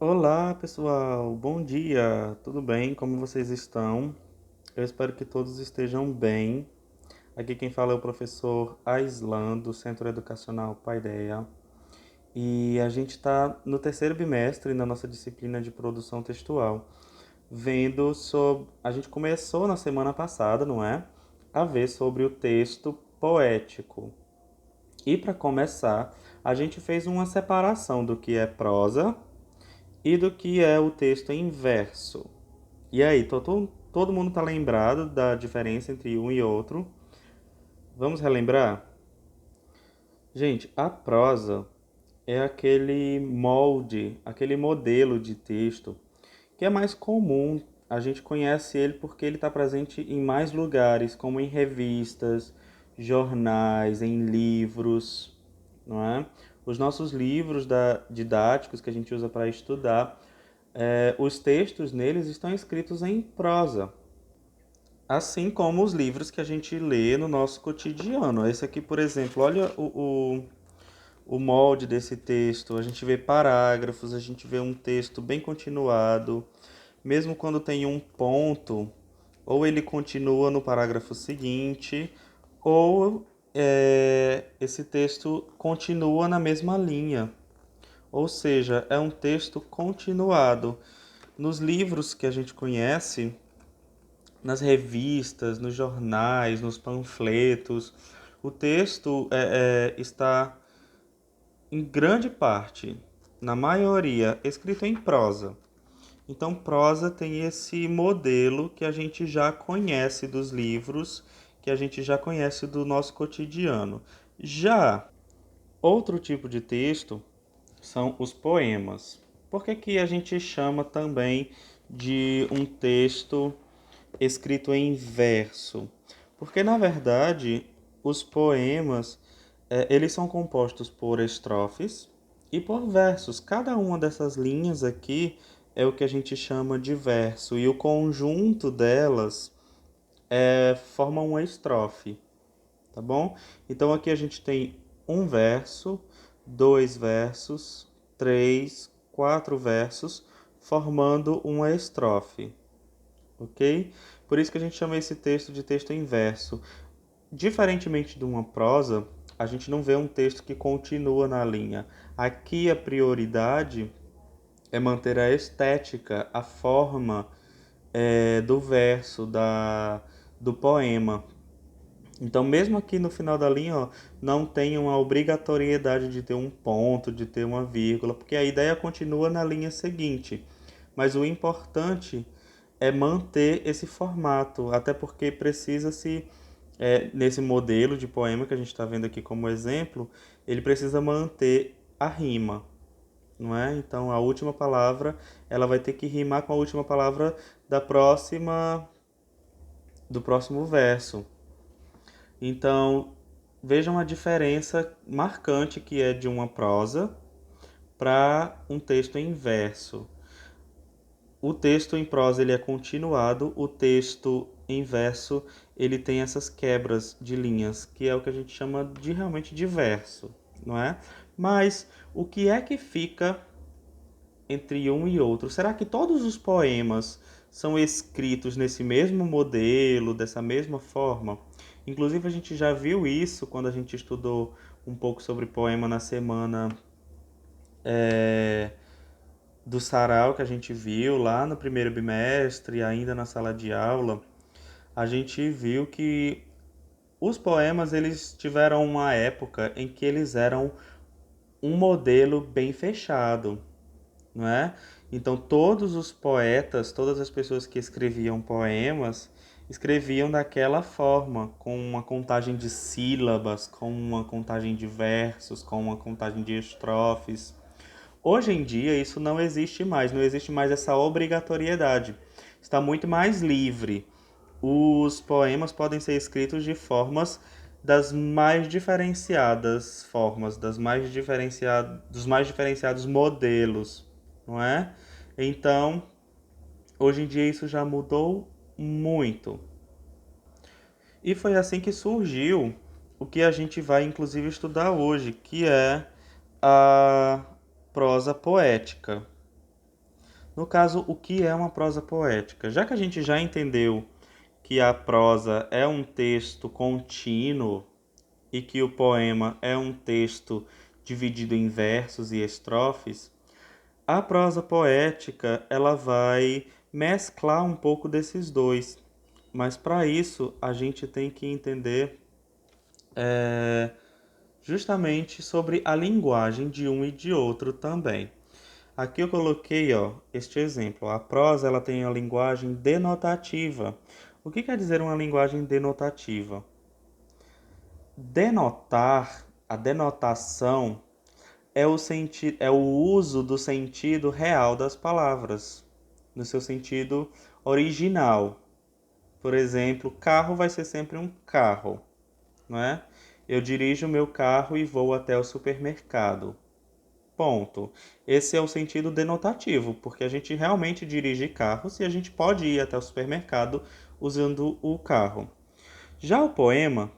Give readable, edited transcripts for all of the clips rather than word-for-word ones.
Olá, pessoal. Bom dia. Tudo bem? Como vocês estão? Eu espero que todos estejam bem. Aqui quem fala é o professor Aislan, do Centro Educacional Paideia. E a gente está no terceiro bimestre na nossa disciplina de produção textual, vendo sobre. A gente começou na semana passada, não é? A ver sobre o texto poético. E para começar, a gente fez uma separação do que é prosa e do que é o texto em verso. E aí, todo mundo tá lembrado da diferença entre um e outro? Vamos relembrar? Gente, a prosa é aquele molde, aquele modelo de texto que é mais comum. A gente conhece ele porque ele está presente em mais lugares, como em revistas, jornais, em livros, não é? Os nossos livros didáticos que a gente usa para estudar, os textos neles estão escritos em prosa. Assim como os livros que a gente lê no nosso cotidiano. Esse aqui, por exemplo, olha o molde desse texto. A gente vê parágrafos, a gente vê um texto bem continuado. Mesmo quando tem um ponto, ou ele continua no parágrafo seguinte, ou esse texto continua na mesma linha. Ou seja, é um texto continuado. Nos livros que a gente conhece, nas revistas, nos jornais, nos panfletos. O texto está, em grande parte, na maioria, escrito em prosa. Então, prosa tem esse modelo que a gente já conhece dos livros, que a gente já conhece do nosso cotidiano. Já outro tipo de texto são os poemas. Por que que a gente chama também de um texto escrito em verso? Porque, na verdade, os poemas, eles são compostos por estrofes e por versos. Cada uma dessas linhas aqui é o que a gente chama de verso, e o conjunto delas forma uma estrofe, tá bom? Então aqui a gente tem um verso, dois versos, três, quatro versos, formando uma estrofe, ok? Por isso que a gente chama esse texto de texto em verso. Diferentemente de uma prosa, a gente não vê um texto que continua na linha. Aqui a prioridade é manter a estética, a forma do verso, do poema. Então, mesmo aqui no final da linha, ó, não tem uma obrigatoriedade de ter um ponto, de ter uma vírgula, porque a ideia continua na linha seguinte. Mas o importante é manter esse formato, até porque precisa-se, nesse modelo de poema que a gente está vendo aqui como exemplo, ele precisa manter a rima, não é? Então, a última palavra, ela vai ter que rimar com a última palavra do próximo verso. Então, vejam a diferença marcante que é de uma prosa para um texto em verso. O texto em prosa ele é continuado, o texto em verso ele tem essas quebras de linhas, que é o que a gente chama de realmente de verso, não é? Mas o que é que fica entre um e outro? Será que todos os poemas são escritos nesse mesmo modelo, dessa mesma forma? Inclusive, a gente já viu isso quando a gente estudou um pouco sobre poema na semana do sarau que a gente viu lá no primeiro bimestre, ainda na sala de aula. A gente viu que os poemas eles tiveram uma época em que eles eram um modelo bem fechado, não é? Então todos os poetas, todas as pessoas que escreviam poemas, escreviam daquela forma, com uma contagem de sílabas, com uma contagem de versos, com uma contagem de estrofes. Hoje em dia isso não existe mais, não existe mais essa obrigatoriedade. Está muito mais livre. Os poemas podem ser escritos de formas das mais diferenciadas formas, dos mais diferenciados modelos, não é? Então, hoje em dia isso já mudou muito. E foi assim que surgiu o que a gente vai inclusive estudar hoje, que é a prosa poética. No caso, o que é uma prosa poética? Já que a gente já entendeu que a prosa é um texto contínuo e que o poema é um texto dividido em versos e estrofes, a prosa poética ela vai mesclar um pouco desses dois. Mas para isso a gente tem que entender é, justamente sobre a linguagem de um e de outro também. Aqui eu coloquei, este exemplo. A prosa ela tem a linguagem denotativa. O que quer dizer uma linguagem denotativa? Denotar, a denotação é o uso do sentido real das palavras, no seu sentido original. Por exemplo, carro vai ser sempre um carro, não é? Eu dirijo meu carro e vou até o supermercado. Ponto. Esse é o sentido denotativo, porque a gente realmente dirige carros e a gente pode ir até o supermercado usando o carro. Já o poema,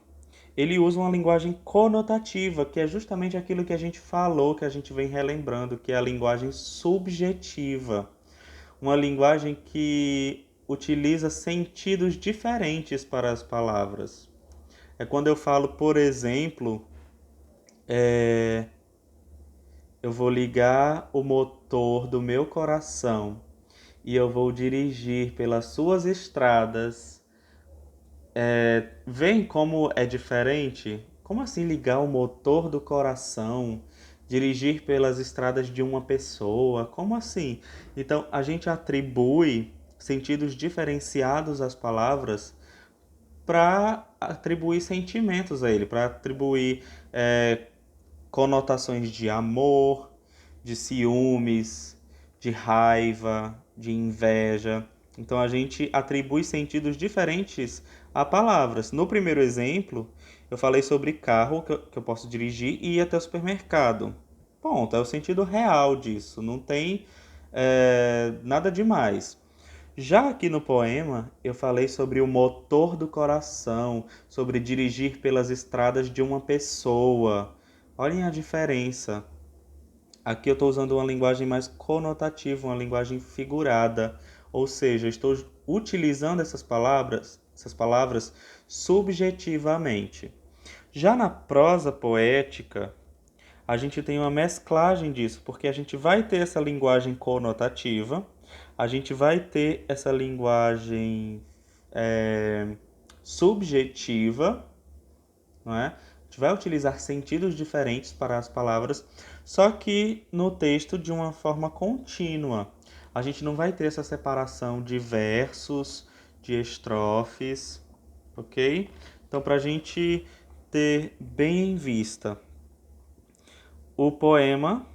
ele usa uma linguagem conotativa, que é justamente aquilo que a gente falou, que a gente vem relembrando, que é a linguagem subjetiva. Uma linguagem que utiliza sentidos diferentes para as palavras. É quando eu falo, por exemplo, eu vou ligar o motor do meu coração e eu vou dirigir pelas suas estradas. Vem como é diferente? Como assim ligar o motor do coração, dirigir pelas estradas de uma pessoa? Como assim? Então, a gente atribui sentidos diferenciados às palavras para atribuir sentimentos a ele, para atribuir conotações de amor, de ciúmes, de raiva, de inveja. Então a gente atribui sentidos diferentes a palavras. No primeiro exemplo, eu falei sobre carro que eu posso dirigir e ir até o supermercado. Ponto, é o sentido real disso, não tem nada demais. Já aqui no poema, eu falei sobre o motor do coração, sobre dirigir pelas estradas de uma pessoa. Olhem a diferença. Aqui eu estou usando uma linguagem mais conotativa, uma linguagem figurada, ou seja, eu estou utilizando essas palavras subjetivamente. Já na prosa poética, a gente tem uma mesclagem disso, porque a gente vai ter essa linguagem conotativa, a gente vai ter essa linguagem subjetiva, não é? A gente vai utilizar sentidos diferentes para as palavras, só que no texto de uma forma contínua. A gente não vai ter essa separação de versos, de estrofes, ok? Então, para a gente ter bem em vista, o poema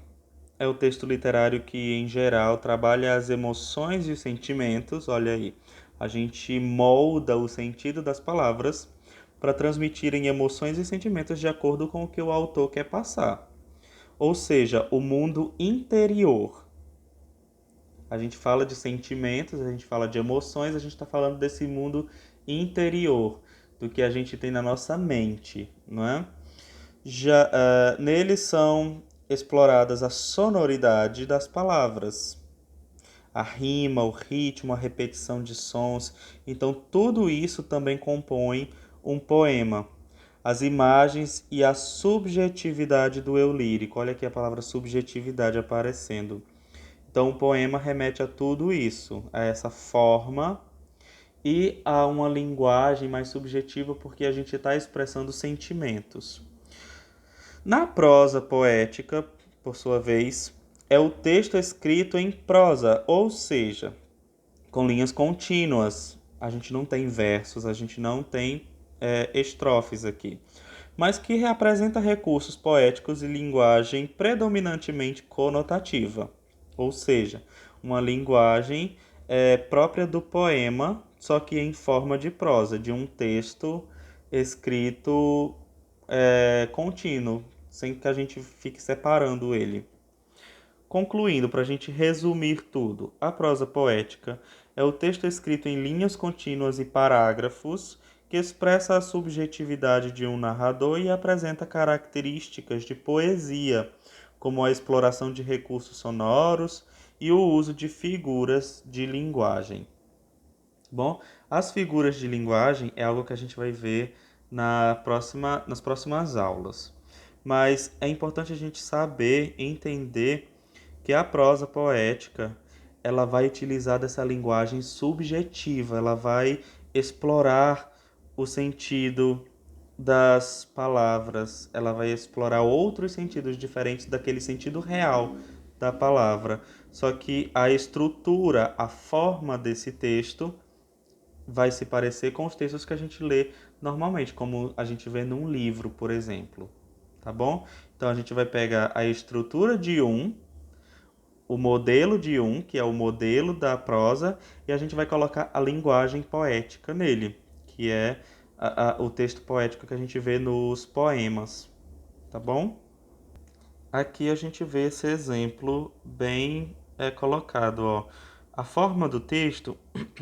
é o texto literário que, em geral, trabalha as emoções e os sentimentos. Olha aí, a gente molda o sentido das palavras para transmitirem emoções e sentimentos de acordo com o que o autor quer passar. Ou seja, o mundo interior. A gente fala de sentimentos, a gente fala de emoções, a gente está falando desse mundo interior, do que a gente tem na nossa mente, não é? Neles são exploradas a sonoridade das palavras, a rima, o ritmo, a repetição de sons. Então, tudo isso também compõe um poema. As imagens e a subjetividade do eu lírico. Olha aqui a palavra subjetividade aparecendo. Então, o poema remete a tudo isso, a essa forma e a uma linguagem mais subjetiva, porque a gente está expressando sentimentos. Na prosa poética, por sua vez, é o texto escrito em prosa, ou seja, com linhas contínuas. A gente não tem versos, a gente não tem estrofes aqui, mas que representa recursos poéticos e linguagem predominantemente conotativa, ou seja, uma linguagem própria do poema, só que em forma de prosa, de um texto escrito contínuo, sem que a gente fique separando ele. Concluindo, para a gente resumir tudo, a prosa poética é o texto escrito em linhas contínuas e parágrafos que expressa a subjetividade de um narrador e apresenta características de poesia, como a exploração de recursos sonoros e o uso de figuras de linguagem. Bom, as figuras de linguagem é algo que a gente vai ver nas próximas aulas. Mas é importante a gente saber, entender que a prosa poética, ela vai utilizar dessa linguagem subjetiva, ela vai explorar o sentido das palavras, ela vai explorar outros sentidos diferentes daquele sentido real da palavra. Só que a estrutura, a forma desse texto vai se parecer com os textos que a gente lê normalmente, como a gente vê num livro, por exemplo. Tá bom? Então a gente vai pegar a estrutura de o modelo de que é o modelo da prosa, e a gente vai colocar a linguagem poética nele, que é o texto poético que a gente vê nos poemas, tá bom? Aqui a gente vê esse exemplo bem colocado, ó. A forma do texto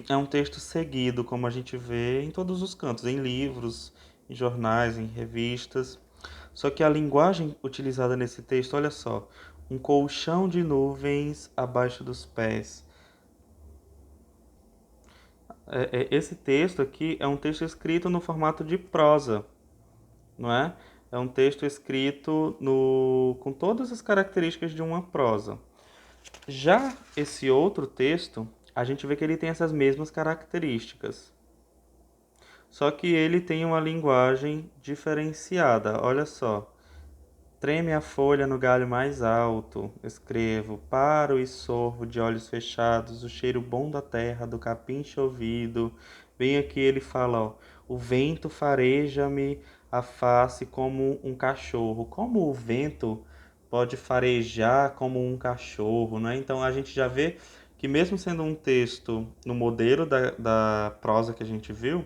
é um texto seguido, como a gente vê em todos os cantos, em livros, em jornais, em revistas. Só que a linguagem utilizada nesse texto, olha só, um colchão de nuvens abaixo dos pés. Esse texto aqui é um texto escrito no formato de prosa, não é? É um texto escrito com todas as características de uma prosa. Já esse outro texto, a gente vê que ele tem essas mesmas características. Só que ele tem uma linguagem diferenciada. Olha só. Treme a folha no galho mais alto. Escrevo, paro e sorvo de olhos fechados, o cheiro bom da terra, do capim chovido. Bem aqui ele fala, ó, o vento fareja-me a face como um cachorro. Como o vento pode farejar como um cachorro, né? Então a gente já vê que mesmo sendo um texto no modelo da prosa que a gente viu,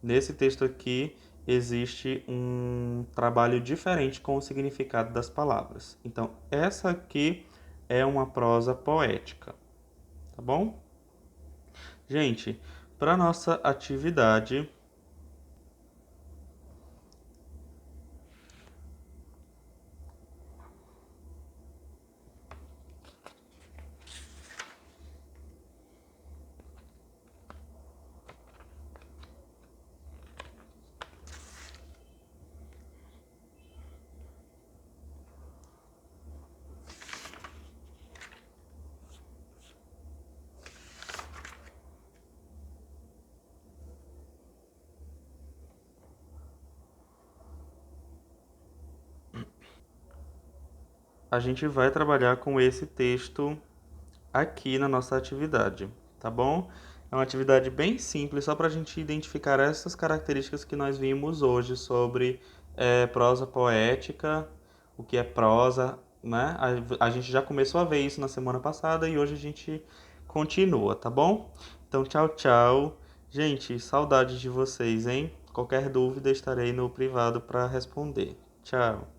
nesse texto aqui existe um trabalho diferente com o significado das palavras. Então, essa aqui é uma prosa poética, tá bom? Gente, para nossa atividade, a gente vai trabalhar com esse texto aqui na nossa atividade, tá bom? É uma atividade bem simples, só para a gente identificar essas características que nós vimos hoje sobre prosa poética, o que é prosa, né? A gente já começou a ver isso na semana passada e hoje a gente continua, tá bom? Então, tchau, tchau. Gente, saudades de vocês, hein? Qualquer dúvida estarei no privado para responder. Tchau.